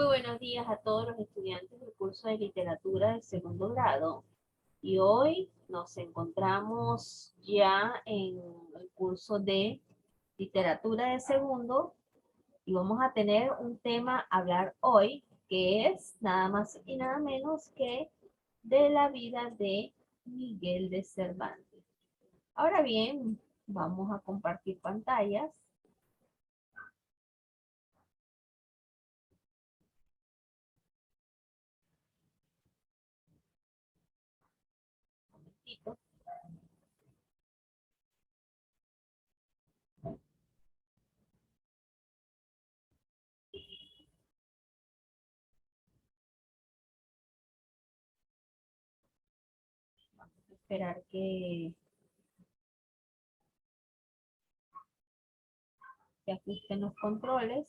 Muy buenos días a todos los estudiantes del curso de literatura de segundo grado. Y hoy nos encontramos ya en el curso de literatura de segundo y vamos a tener un tema a hablar hoy que es nada más y nada menos que de la vida de Miguel de Cervantes. Ahora bien, vamos a compartir pantallas. Un momentito. Esperar que ajusten los controles.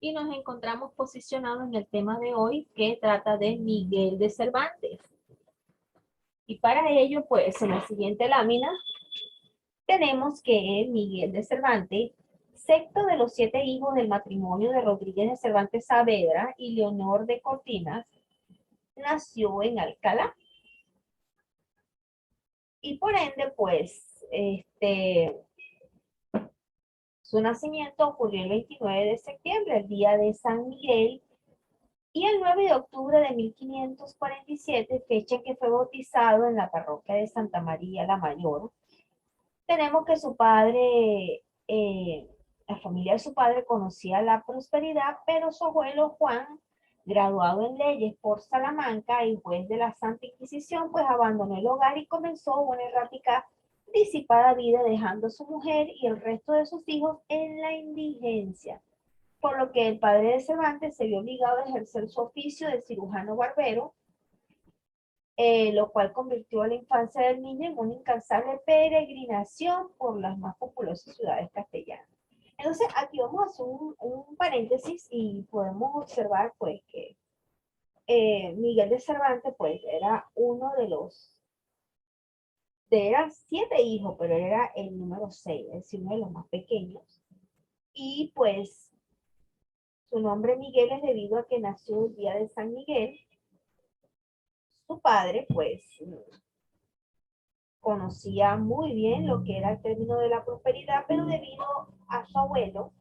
Y nos encontramos posicionados en el tema de hoy que trata de Miguel de Cervantes. Y para ello, pues en la siguiente lámina tenemos que Miguel de Cervantes, sexto de los 7 hijos del matrimonio de Rodríguez de Cervantes Saavedra y Leonor de Cortinas, nació en Alcalá. Y por ende, pues, su nacimiento ocurrió el 29 de septiembre, el día de San Miguel. Y el 9 de octubre de 1547, fecha en que fue bautizado en la parroquia de Santa María la Mayor, tenemos que su padre, la familia de su padre conocía la prosperidad, pero su abuelo Juan, graduado en leyes por Salamanca y juez de la Santa Inquisición, pues abandonó el hogar y comenzó una errática, disipada vida, dejando a su mujer y el resto de sus hijos en la indigencia, por lo que el padre de Cervantes se vio obligado a ejercer su oficio de cirujano barbero, lo cual convirtió a la infancia del niño en una incansable peregrinación por las más populosas ciudades castellanas. Entonces, aquí vamos a hacer un paréntesis y podemos observar pues que Miguel de Cervantes pues era uno eran 7 hijos, pero era el número 6, es decir, uno de los más pequeños. Y pues su nombre Miguel es debido a que nació el día de San Miguel. Su padre, pues, conocía muy bien lo que era el término de la prosperidad, pero debido a su abuelo,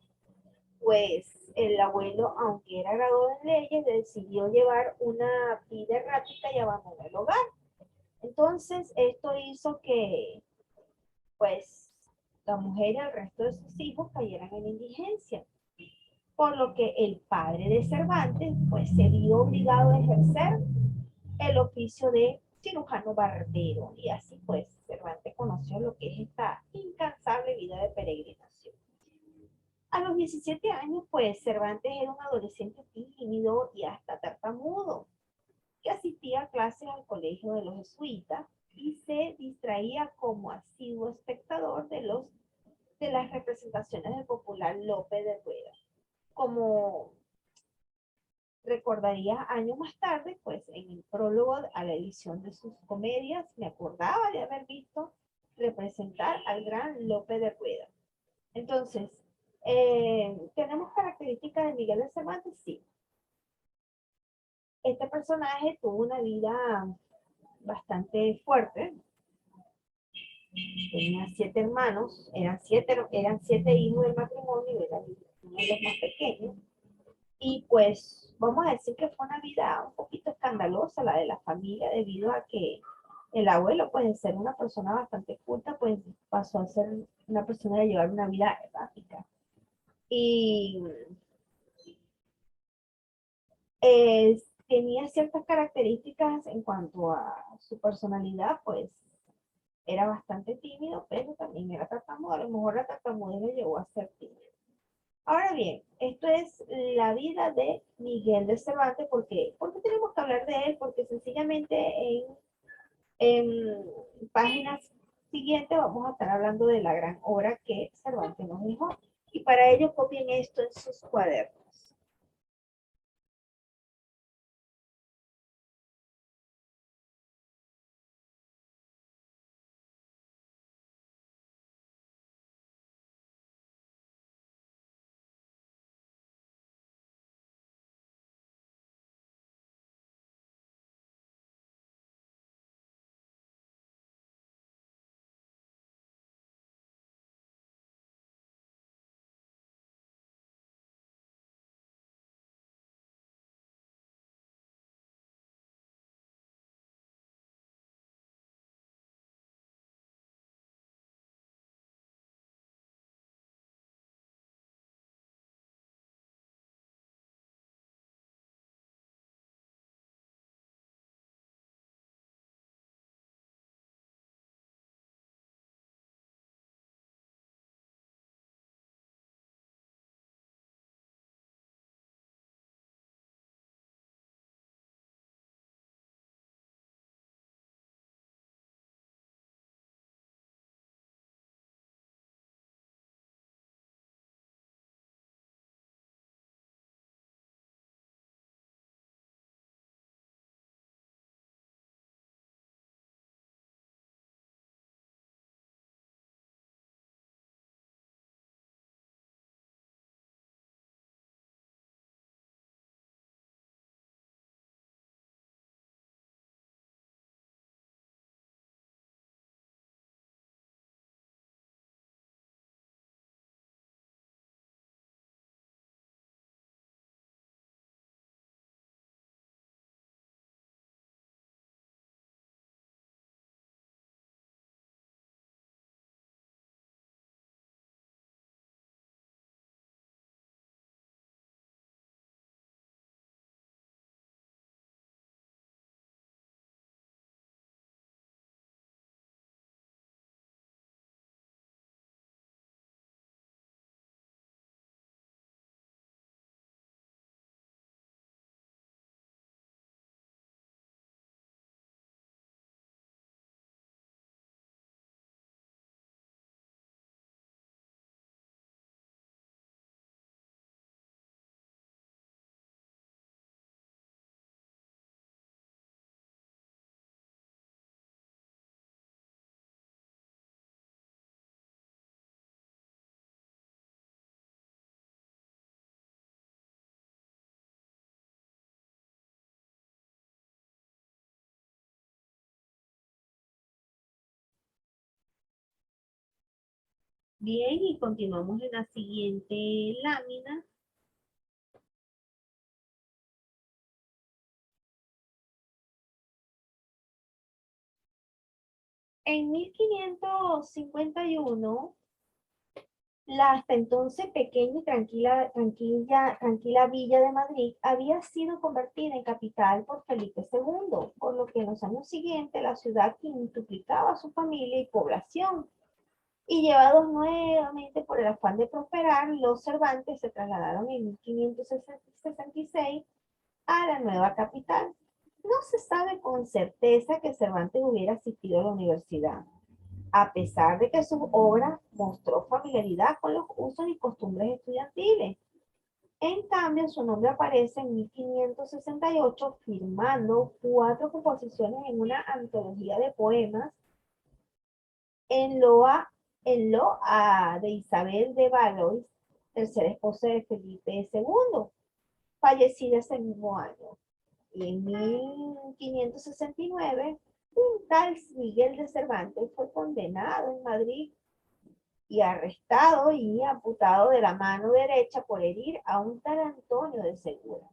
pues el abuelo, aunque era graduado en leyes, decidió llevar una vida errática y abandonó el hogar. Entonces, esto hizo que, pues, la mujer y el resto de sus hijos cayeran en indigencia, por lo que el padre de Cervantes, pues, se vio obligado a ejercer el oficio de cirujano barbero, y así pues Cervantes conoció lo que es esta incansable vida de peregrinación. A los 17 años, pues Cervantes era un adolescente tímido y hasta tartamudo, que asistía a clases al colegio de los jesuitas y se distraía como asiduo espectador de las representaciones del popular Lope de Rueda. Como recordaría años más tarde, pues en el prólogo a la edición de sus comedias, me acordaba de haber visto representar al gran Lope de Rueda. Entonces, ¿tenemos características de Miguel de Cervantes? Sí. Este personaje tuvo una vida bastante fuerte. Tenía 7 hermanos, eran siete hijos del matrimonio, era uno de los más pequeños. Y pues vamos a decir que fue una vida un poquito escandalosa la de la familia, debido a que el abuelo, pues de ser una persona bastante culta, pues pasó a ser una persona de llevar una vida errática. Y tenía ciertas características en cuanto a su personalidad, pues era bastante tímido, pero también era tartamudo. A lo mejor la tartamudez le llevó a ser tímido. Ahora bien, esto es la vida de Miguel de Cervantes. ¿Por qué? Porque tenemos que hablar de él, porque sencillamente en páginas siguientes vamos a estar hablando de la gran obra que Cervantes nos dejó. Y para ello copien esto en sus cuadernos. Bien, y continuamos en la siguiente lámina. En 1551, la hasta entonces pequeña y tranquila villa de Madrid había sido convertida en capital por Felipe II, por lo que en los años siguientes la ciudad quintuplicaba su familia y población. Y llevados nuevamente por el afán de prosperar, los Cervantes se trasladaron en 1566 a la nueva capital. No se sabe con certeza que Cervantes hubiera asistido a la universidad, a pesar de que su obra mostró familiaridad con los usos y costumbres estudiantiles. En cambio, su nombre aparece en 1568 firmando 4 composiciones en una antología de poemas en loa, de Isabel de Valois, tercera esposa de Felipe II, fallecida ese mismo año. Y en 1569, un tal Miguel de Cervantes fue condenado en Madrid y arrestado y amputado de la mano derecha por herir a un tal Antonio de Segura.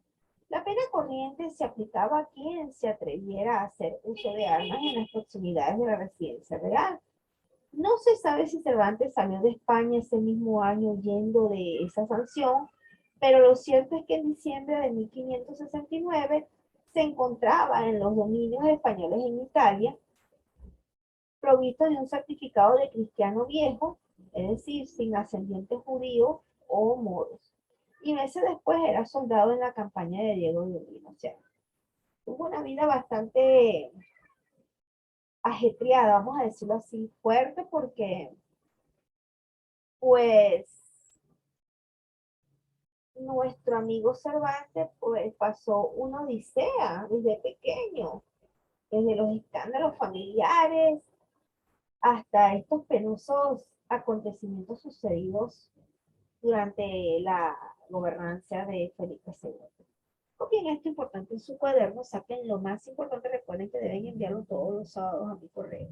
La pena corriente se aplicaba a quien se atreviera a hacer uso de armas en las proximidades de la residencia real. No se sabe si Cervantes salió de España ese mismo año huyendo de esa sanción, pero lo cierto es que en diciembre de 1569 se encontraba en los dominios españoles en Italia, provisto de un certificado de cristiano viejo, es decir, sin ascendiente judío, o moros. Y meses después era soldado en la campaña de Diego de Urbino. O sea, tuvo una vida bastante ajetreada, vamos a decirlo así, fuerte, porque pues nuestro amigo Cervantes pues pasó una odisea desde pequeño, desde los escándalos familiares hasta estos penosos acontecimientos sucedidos durante la gobernancia de Felipe II. Copien esto importante en su cuaderno, saquen lo más importante, recuerden que deben enviarlo todos los sábados a mi correo.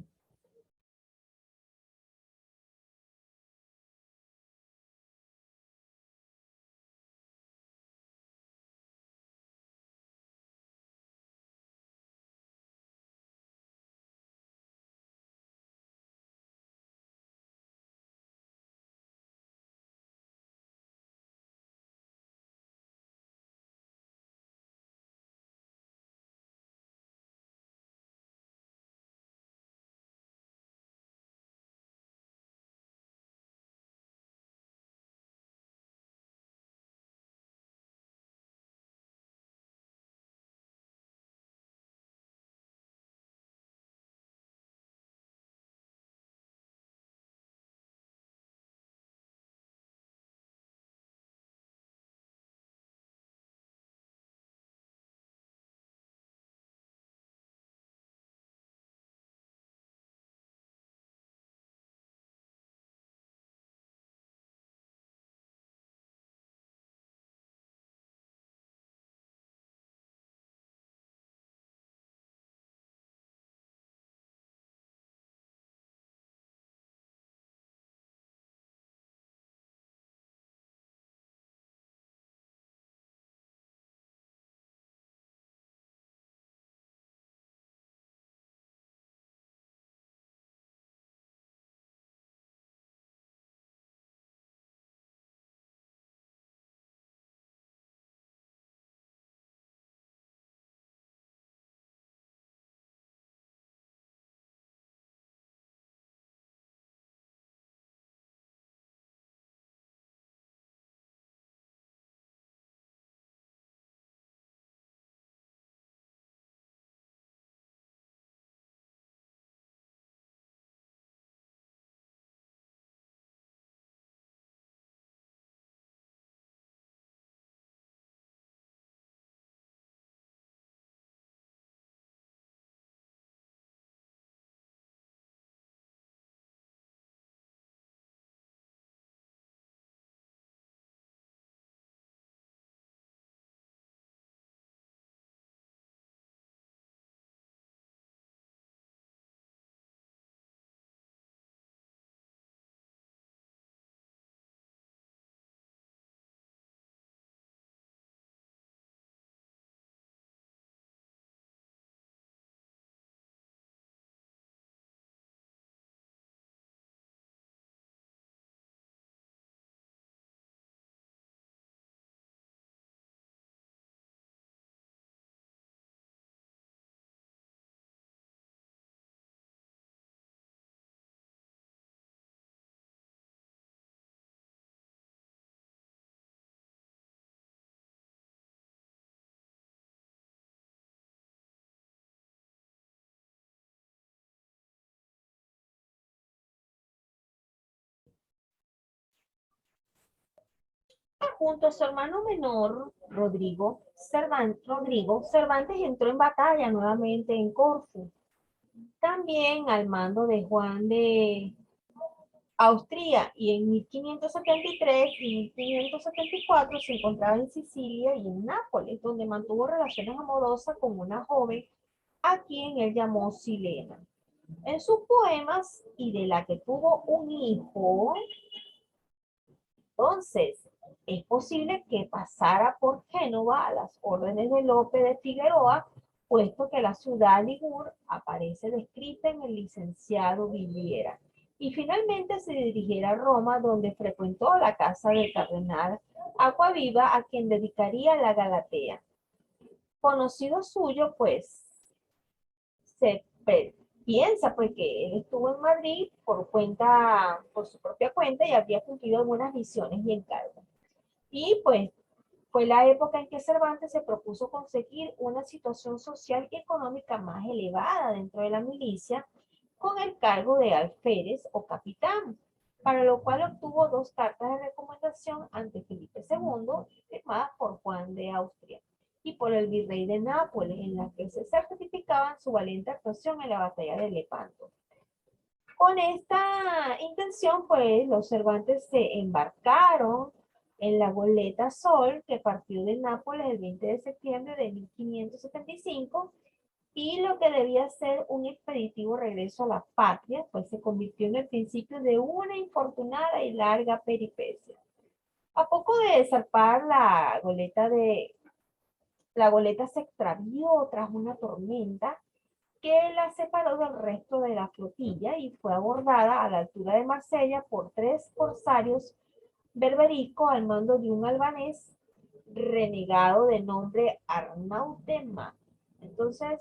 Junto a su hermano menor, Rodrigo Cervantes entró en batalla nuevamente en Corfú. También al mando de Juan de Austria, y en 1573 y 1574 se encontraba en Sicilia y en Nápoles, donde mantuvo relaciones amorosas con una joven a quien él llamó Silena. En sus poemas, y de la que tuvo un hijo, entonces es posible que pasara por Génova a las órdenes de Lope de Figueroa, puesto que la ciudad Ligur aparece descrita en el licenciado Villiera, y finalmente se dirigiera a Roma, donde frecuentó la casa del cardenal Acquaviva, a quien dedicaría la Galatea. Conocido suyo, pues, se piensa pues que él estuvo en Madrid por su propia cuenta, y habría cumplido algunas misiones y encargos. Y pues fue la época en que Cervantes se propuso conseguir una situación social y económica más elevada dentro de la milicia con el cargo de alférez o capitán, para lo cual obtuvo dos cartas de recomendación ante Felipe II, firmadas por Juan de Austria y por el virrey de Nápoles, en las que se certificaban su valiente actuación en la batalla de Lepanto. Con esta intención, pues, los Cervantes se embarcaron en la goleta Sol, que partió de Nápoles el 20 de septiembre de 1575, y lo que debía ser un expeditivo regreso a la patria, pues se convirtió en el principio de una infortunada y larga peripecia. A poco de zarpar la goleta se extravió tras una tormenta que la separó del resto de la flotilla y fue abordada a la altura de Marsella por tres corsarios berbericos al mando de un albanés renegado de nombre Arnautema. Entonces,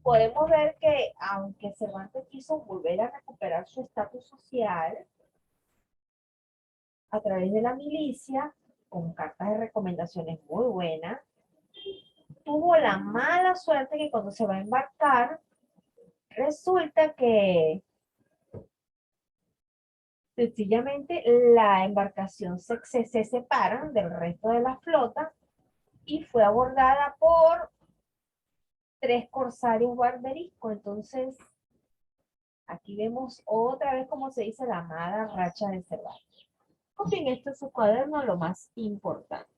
podemos ver que aunque Cervantes quiso volver a recuperar su estatus social a través de la milicia, con cartas de recomendaciones muy buenas, tuvo la mala suerte que cuando se va a embarcar, resulta que sencillamente la embarcación se separa del resto de la flota y fue abordada por tres corsarios barberiscos. Entonces, aquí vemos otra vez cómo se dice la mala racha de Cervantes. Copien esto en su cuaderno, lo más importante.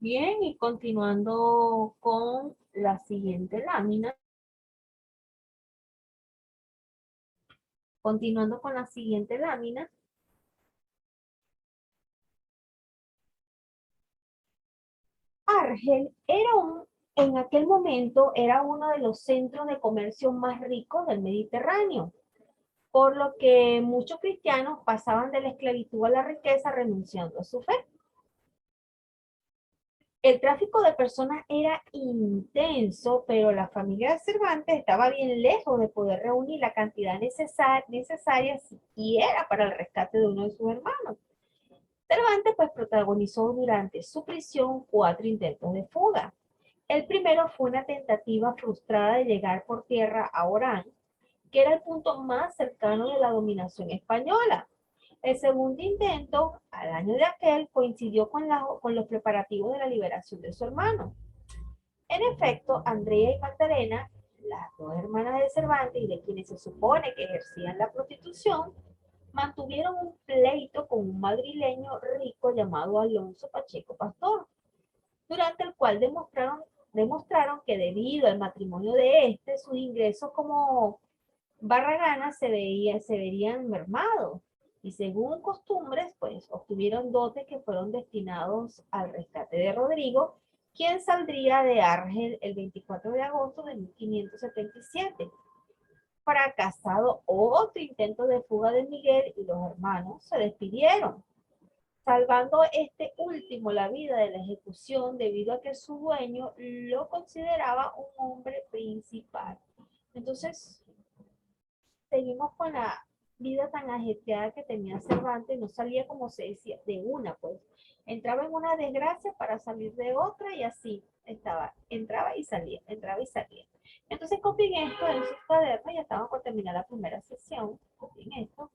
Bien, y continuando con la siguiente lámina, continuando con la siguiente lámina, Argel en aquel momento era uno de los centros de comercio más ricos del Mediterráneo, por lo que muchos cristianos pasaban de la esclavitud a la riqueza renunciando a su fe. El tráfico de personas era intenso, pero la familia de Cervantes estaba bien lejos de poder reunir la cantidad necesaria siquiera para el rescate de uno de sus hermanos. Cervantes pues protagonizó durante su prisión 4 intentos de fuga. El primero fue una tentativa frustrada de llegar por tierra a Orán, que era el punto más cercano de la dominación española. El segundo intento, al año de aquel, coincidió con los preparativos de la liberación de su hermano. En efecto, Andrea y Magdalena, las dos hermanas de Cervantes y de quienes se supone que ejercían la prostitución, mantuvieron un pleito con un madrileño rico llamado Alonso Pacheco Pastor, durante el cual demostraron que debido al matrimonio de este, sus ingresos como barraganas se verían mermados. Y según costumbres, pues obtuvieron dotes que fueron destinados al rescate de Rodrigo, quien saldría de Argel el 24 de agosto de 1577. Fracasado otro intento de fuga de Miguel y los hermanos se despidieron, salvando este último la vida de la ejecución debido a que su dueño lo consideraba un hombre principal. Entonces, seguimos con la vida tan ajetreada que tenía Cervantes, no salía como se decía, de una, pues. Entraba en una desgracia para salir de otra y así estaba, entraba y salía, entraba y salía. Entonces copien esto en sus cuadernos, ya estamos por terminar la primera sesión, copien esto,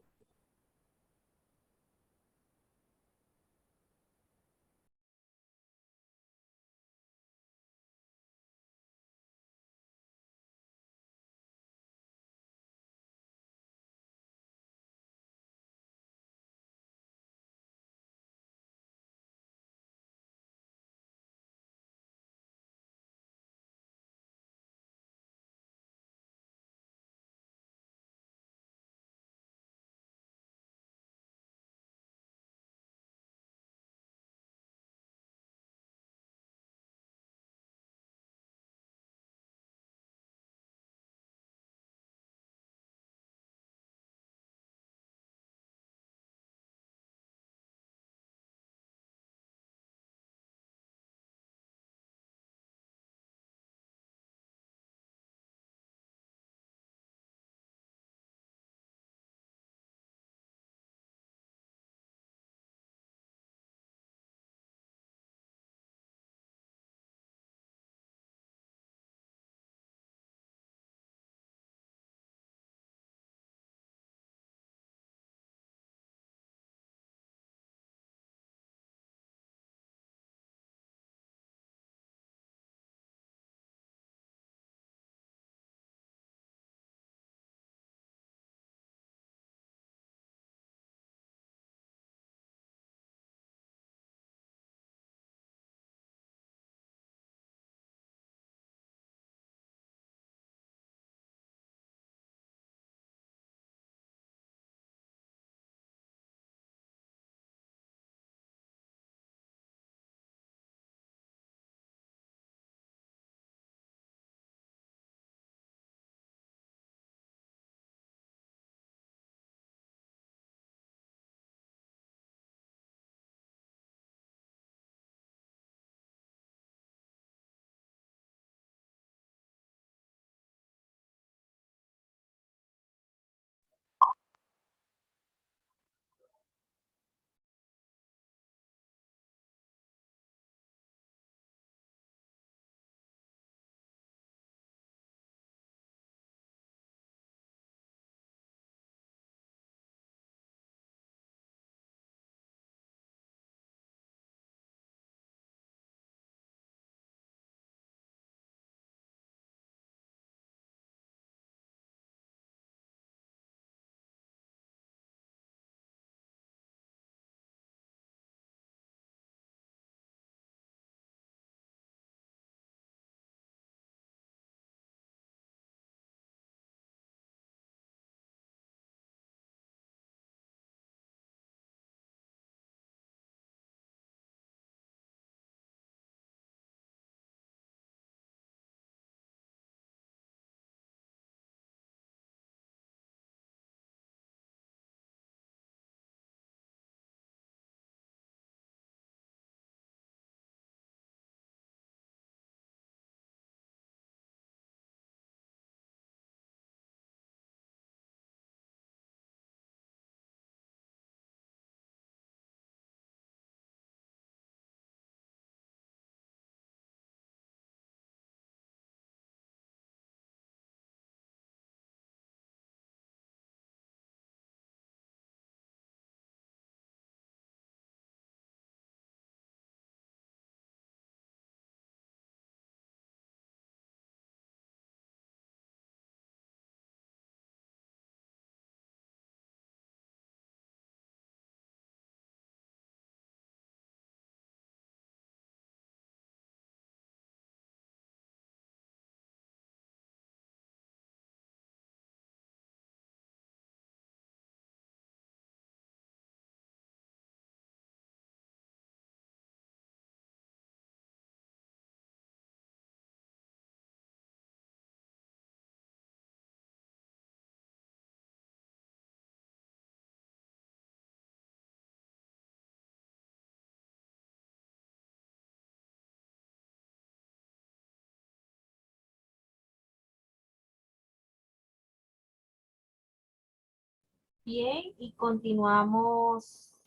Bien, y continuamos.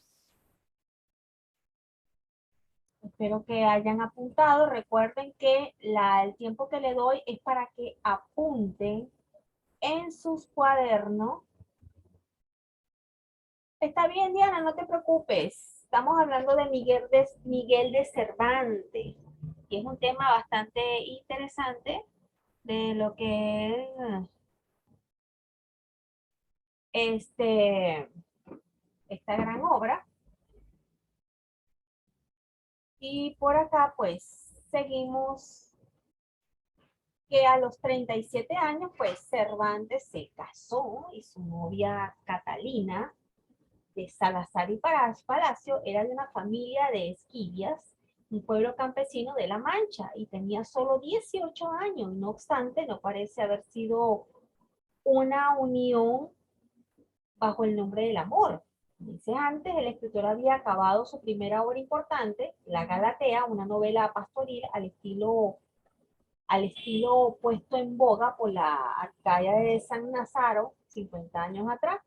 Espero que hayan apuntado. Recuerden que el tiempo que le doy es para que apunten en sus cuadernos. Está bien, Diana, no te preocupes. Estamos hablando de Miguel de Cervantes, y es un tema bastante interesante de lo que es este, esta gran obra. Y por acá, pues, seguimos que a los 37 años, pues, Cervantes se casó y su novia Catalina de Salazar y Palacio era de una familia de Esquivias, un pueblo campesino de La Mancha, y tenía solo 18 años. No obstante, no parece haber sido una unión bajo el nombre del amor. Dice antes, el escritor había acabado su primera obra importante, La Galatea, una novela pastoril al estilo puesto en boga por la Arcaya de San Nazaro 50 años atrás.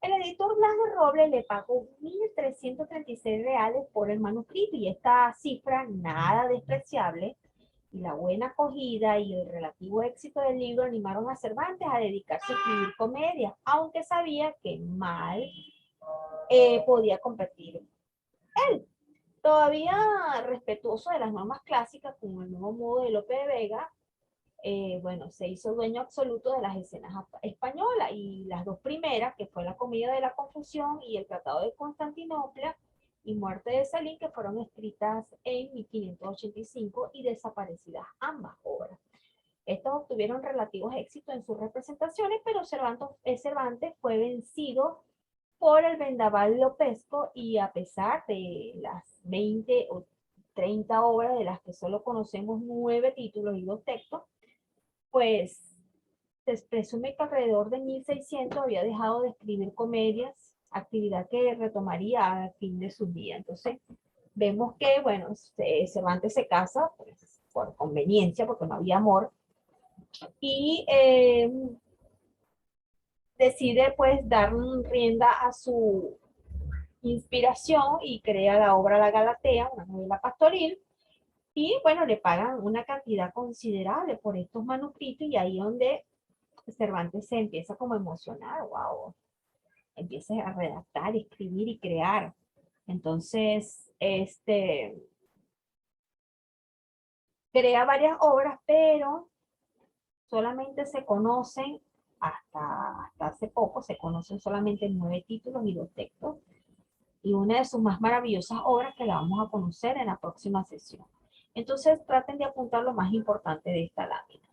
El editor Blas de Robles le pagó 1.336 reales por el manuscrito, y esta cifra, nada despreciable, y la buena acogida y el relativo éxito del libro animaron a Cervantes a dedicarse a escribir comedia, aunque sabía que mal podía competir. Todavía respetuoso de las normas clásicas, con el nuevo modo de Lope de Vega, bueno, se hizo dueño absoluto de las escenas españolas, y las dos primeras, que fue La Comedia de la Confusión y El Tratado de Constantinopla y Muerte de Salín, que fueron escritas en 1585 y desaparecidas ambas obras. Estos obtuvieron relativos éxitos en sus representaciones, pero Cervantes fue vencido por el vendaval lopesco, y a pesar de las 20 o 30 obras, de las que solo conocemos 9 títulos y 2 textos, pues se presume que alrededor de 1600 había dejado de escribir comedias, actividad que retomaría al fin de su vida. Entonces, vemos que, bueno, Cervantes se casa pues, por conveniencia, porque no había amor, y decide pues dar rienda a su inspiración y crea la obra La Galatea, una novela pastoril, y bueno, le pagan una cantidad considerable por estos manuscritos, y ahí donde Cervantes se empieza como a emocionar. Wow, empieza a redactar, escribir y crear. Entonces, crea varias obras, pero solamente se conocen, hasta hace poco, se conocen solamente 9 títulos y 2 textos, y una de sus más maravillosas obras que la vamos a conocer en la próxima sesión. Entonces, traten de apuntar lo más importante de esta lámina.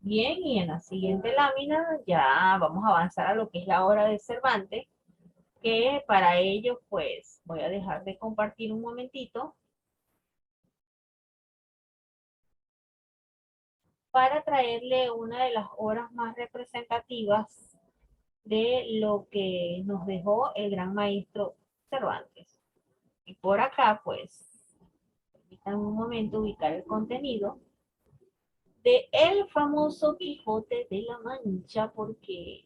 Bien, y en la siguiente lámina ya vamos a avanzar a lo que es la obra de Cervantes, que para ello pues voy a dejar de compartir un momentito para traerle una de las obras más representativas de lo que nos dejó el gran maestro Cervantes. Y por acá pues, permítanme un momento ubicar el contenido de el famoso Quijote de la Mancha, porque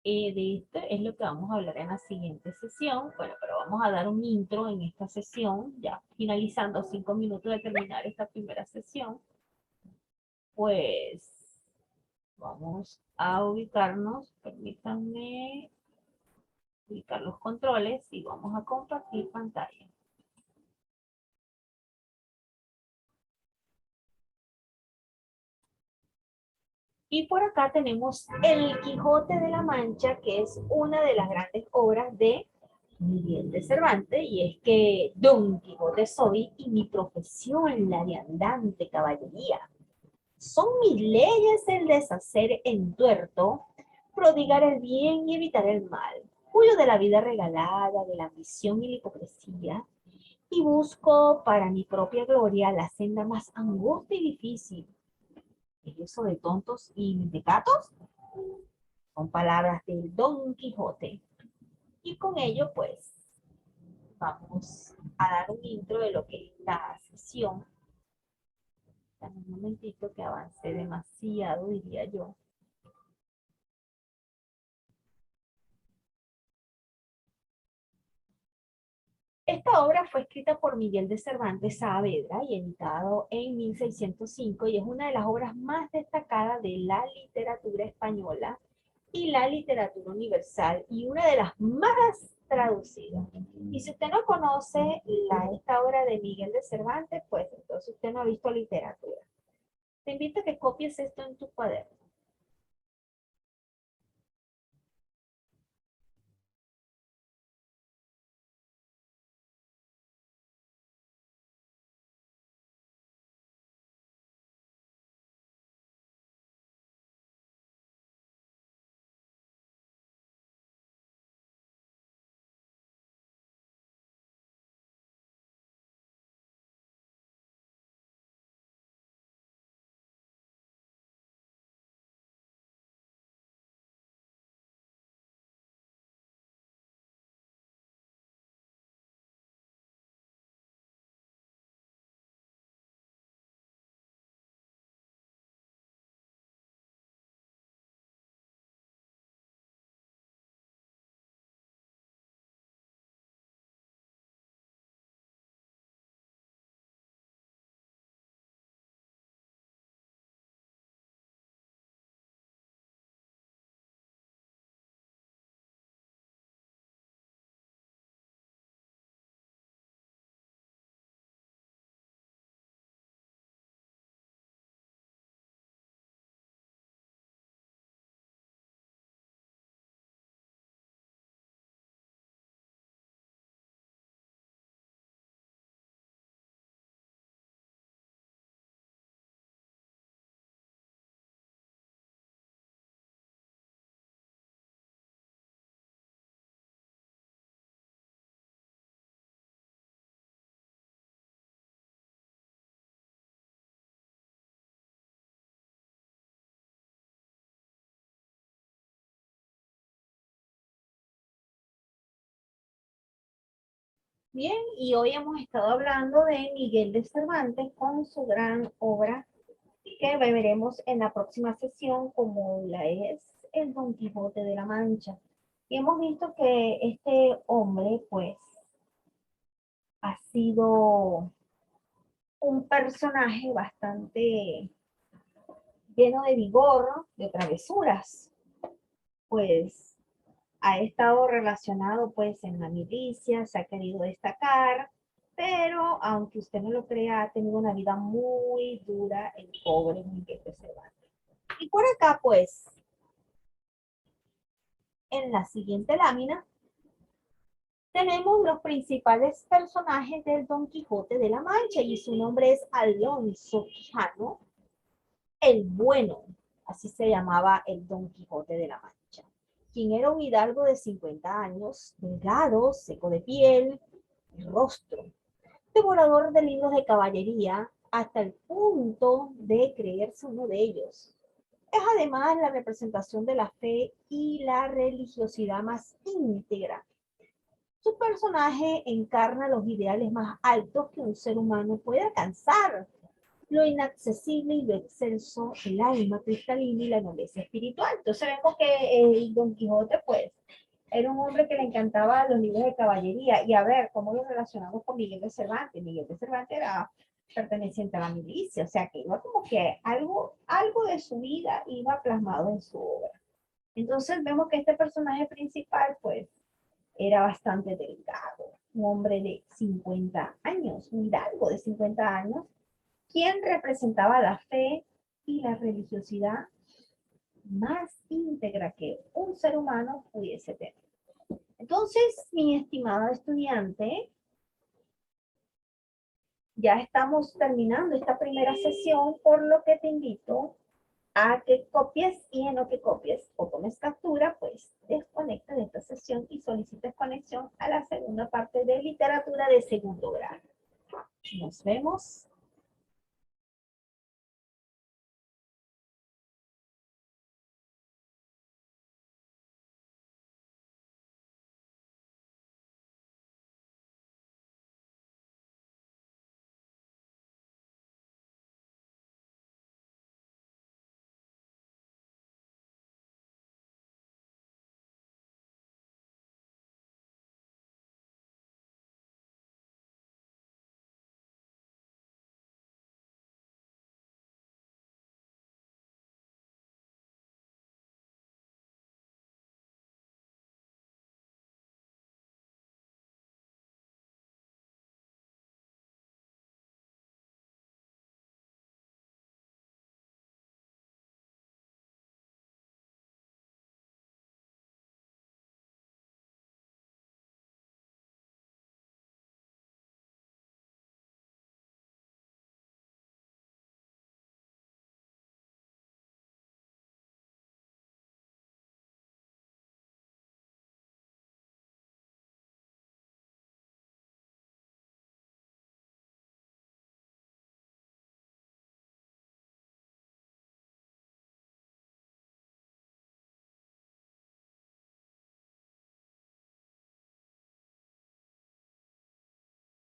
de esto es lo que vamos a hablar en la siguiente sesión. Bueno, pero vamos a dar un intro en esta sesión, ya finalizando 5 minutos de terminar esta primera sesión, pues vamos a ubicarnos, permítanme ubicar los controles y vamos a compartir pantalla. Y por acá tenemos El Quijote de la Mancha, que es una de las grandes obras de Miguel de Cervantes, y es que Don Quijote soy y mi profesión la de andante caballería. Son mis leyes el deshacer en tuerto, prodigar el bien y evitar el mal. Huyo de la vida regalada, de la ambición y la hipocresía, y busco para mi propia gloria la senda más angosta y difícil. ¿Es eso de tontos y mentecatos? Son palabras del Don Quijote. Y con ello, pues, vamos a dar un intro de lo que es la sesión. Dame un momentito que avance demasiado, diría yo. Esta obra fue escrita por Miguel de Cervantes Saavedra y editado en 1605 y es una de las obras más destacadas de la literatura española y la literatura universal y una de las más traducidas. Y si usted no conoce esta obra de Miguel de Cervantes, pues entonces usted no ha visto literatura. Te invito a que copies esto en tu cuaderno. Bien, y hoy hemos estado hablando de Miguel de Cervantes con su gran obra que veremos en la próxima sesión como la es el Don Quijote de la Mancha. Y hemos visto que este hombre pues ha sido un personaje bastante lleno de vigor, de travesuras, pues ha estado relacionado pues en la milicia, se ha querido destacar, pero aunque usted no lo crea, ha tenido una vida muy dura el pobre Miguel de Cervantes. Y por acá pues, en la siguiente lámina, tenemos los principales personajes del Don Quijote de la Mancha y su nombre es Alonso Quijano, el bueno, así se llamaba el Don Quijote de la Mancha, quien era un hidalgo de 50 años, delgado, seco de piel y rostro, devorador de libros de caballería hasta el punto de creerse uno de ellos. Es además la representación de la fe y la religiosidad más íntegra. Su personaje encarna los ideales más altos que un ser humano puede alcanzar, lo inaccesible y lo excelso, el alma cristalina y la nobleza espiritual. Entonces vemos que Don Quijote, pues, era un hombre que le encantaba los libros de caballería. Y a ver, ¿cómo lo relacionamos con Miguel de Cervantes? Miguel de Cervantes era perteneciente a la milicia, o sea que iba como que algo de su vida iba plasmado en su obra. Entonces vemos que este personaje principal, pues, era bastante delgado, un hombre de 50 años, un hidalgo de 50 años, quien representaba la fe y la religiosidad más íntegra que un ser humano pudiese tener. Entonces, mi estimada estudiante, ya estamos terminando esta primera sesión, por lo que te invito a que copies y en lo que copies o tomes captura, pues desconectes de esta sesión y solicites conexión a la segunda parte de literatura de segundo grado. Nos vemos